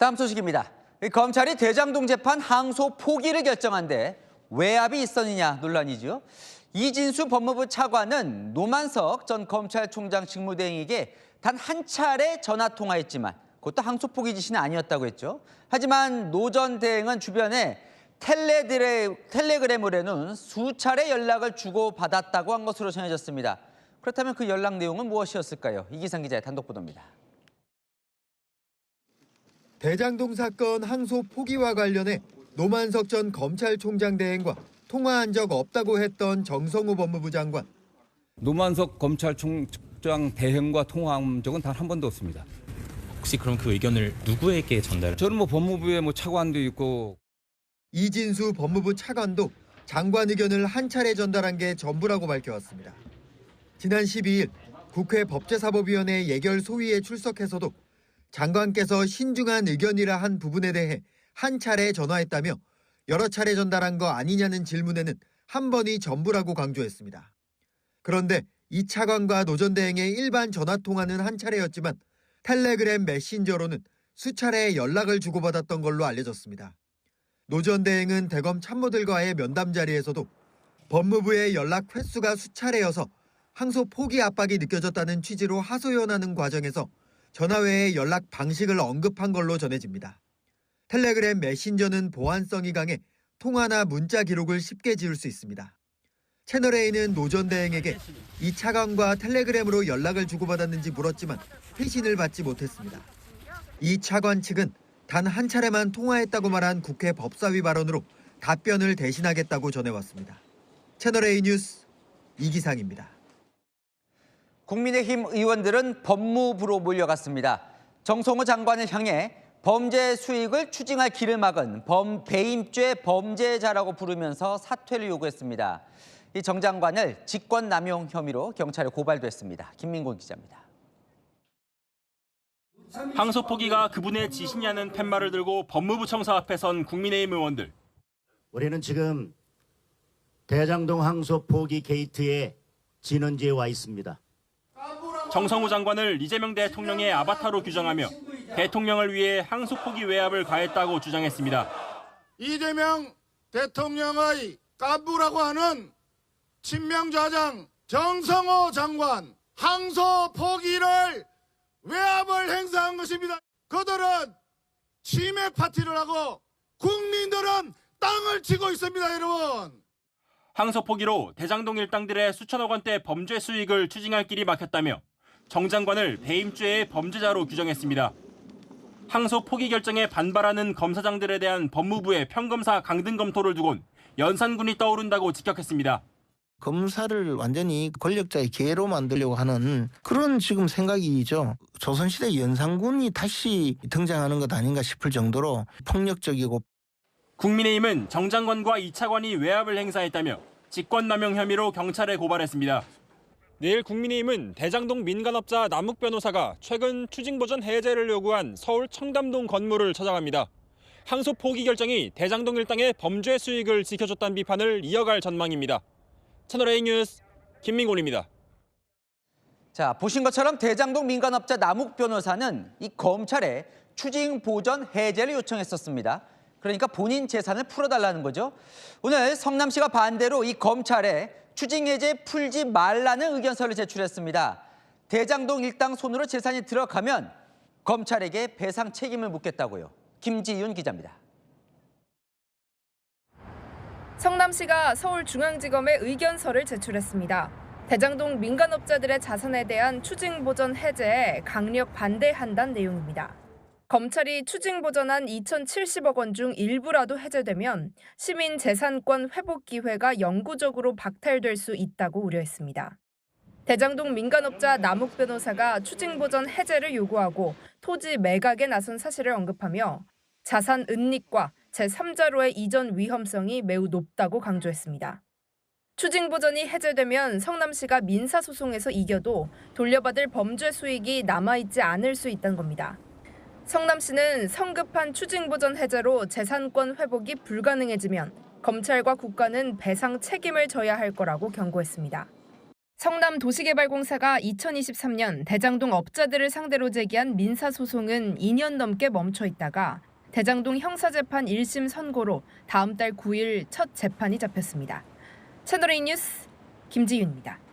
다음 소식입니다. 검찰이 대장동 재판 항소 포기를 결정한 데 외압이 있었느냐 논란이죠. 이진수 법무부 차관은 노만석 전 검찰총장 직무대행에게 단 한 차례 전화 통화했지만 그것도 항소 포기 지시는 아니었다고 했죠. 하지만 노 전 대행은 주변에 텔레그램으로는 수차례 연락을 주고받았다고 한 것으로 전해졌습니다. 그렇다면 그 연락 내용은 무엇이었을까요? 이기상 기자의 단독 보도입니다. 대장동 사건 항소 포기와 관련해 노만석 전 검찰총장 대행과 통화한 적 없다고 했던 정성호 법무부 장관. 노만석 검찰총장 대행과 통화한 적은 단 한 번도 없습니다. 혹시 그럼 그 의견을 누구에게 전달을? 저는 법무부에 차관도 있고. 이진수 법무부 차관도 장관 의견을 한 차례 전달한 게 전부라고 밝혀왔습니다. 지난 12일 국회 법제사법위원회 예결 소위에 출석해서도 장관께서 신중한 의견이라 한 부분에 대해 한 차례 전화했다며 여러 차례 전달한 거 아니냐는 질문에는 한 번이 전부라고 강조했습니다. 그런데 이 차관과 노 전 대행의 일반 전화 통화는 한 차례였지만 텔레그램 메신저로는 수차례 연락을 주고받았던 걸로 알려졌습니다. 노 전 대행은 대검 참모들과의 면담 자리에서도 법무부의 연락 횟수가 수차례여서 항소 포기 압박이 느껴졌다는 취지로 하소연하는 과정에서 전화 외의 연락 방식을 언급한 걸로 전해집니다. 텔레그램 메신저는 보안성이 강해 통화나 문자 기록을 쉽게 지울 수 있습니다. 채널A는 노 전 대행에게 이 차관과 텔레그램으로 연락을 주고받았는지 물었지만 회신을 받지 못했습니다. 이 차관 측은 단 한 차례만 통화했다고 말한 국회 법사위 발언으로 답변을 대신하겠다고 전해왔습니다. 채널A 뉴스 이기상입니다. 국민의힘 의원들은 법무부로 몰려갔습니다. 정성호 장관을 향해 범죄 수익을 추징할 길을 막은 배임죄 범죄자라고 부르면서 사퇴를 요구했습니다. 이 정 장관을 직권남용 혐의로 경찰에 고발도 했습니다. 김민곤 기자입니다. 항소 포기가 그분의 지시냐는 팻말을 들고 법무부 청사 앞에 선 국민의힘 의원들. 우리는 지금 대장동 항소 포기 게이트의 진원지에 와 있습니다. 정성호 장관을 이재명 대통령의 아바타로 규정하며 대통령을 위해 항소 포기 외압을 가했다고 주장했습니다. 이재명 대통령의 깐부라고 하는 친명좌장 정성호 장관 항소 포기를 외압을 행사한 것입니다. 그들은 치맥 파티를 하고 국민들은 땅을 치고 있습니다, 여러분. 항소 포기로 대장동 일당들의 수천억 원대 범죄 수익을 추징할 길이 막혔다며 정 장관을 배임죄의 범죄자로 규정했습니다. 항소 포기 결정에 반발하는 검사장들에 대한 법무부의 평검사 강등 검토를 두곤 연산군이 떠오른다고 직격했습니다. 검사를 완전히 권력자의 개로 만들려고 하는 그런 지금 생각이죠. 조선시대 연산군이 다시 등장하는 것 아닌가 싶을 정도로 폭력적이고. 국민의힘은 정 장관과 이 차관이 외압을 행사했다며 직권남용 혐의로 경찰에 고발했습니다. 내일 국민의힘은 대장동 민간업자 남욱 변호사가 최근 추징보전 해제를 요구한 서울 청담동 건물을 찾아갑니다. 항소 포기 결정이 대장동 일당의 범죄 수익을 지켜줬다는 비판을 이어갈 전망입니다. 채널A 뉴스 김민곤입니다. 자, 보신 것처럼 대장동 민간업자 남욱 변호사는 이 검찰에 추징 보전 해제를 요청했었습니다. 그러니까 본인 재산을 풀어달라는 거죠. 오늘 성남시가 반대로 이 검찰에 추징 해제 풀지 말라는 의견서를 제출했습니다. 대장동 일당 손으로 재산이 들어가면 검찰에게 배상 책임을 묻겠다고요. 김지윤 기자입니다. 성남시가 서울중앙지검에 의견서를 제출했습니다. 대장동 민간업자들의 자산에 대한 추징보전 해제에 강력 반대한다는 내용입니다. 검찰이 추징보전한 2,070억 원 중 일부라도 해제되면 시민 재산권 회복 기회가 영구적으로 박탈될 수 있다고 우려했습니다. 대장동 민간업자 남욱 변호사가 추징보전 해제를 요구하고 토지 매각에 나선 사실을 언급하며 자산 은닉과 제3자로의 이전 위험성이 매우 높다고 강조했습니다. 추징보전이 해제되면 성남시가 민사소송에서 이겨도 돌려받을 범죄 수익이 남아있지 않을 수 있다는 겁니다. 성남시는 성급한 추징보전 해제로 재산권 회복이 불가능해지면 검찰과 국가는 배상 책임을 져야 할 거라고 경고했습니다. 성남도시개발공사가 2023년 대장동 업자들을 상대로 제기한 민사소송은 2년 넘게 멈춰 있다가 대장동 형사재판 1심 선고로 다음 달 9일 첫 재판이 잡혔습니다. 채널A 뉴스 김지윤입니다.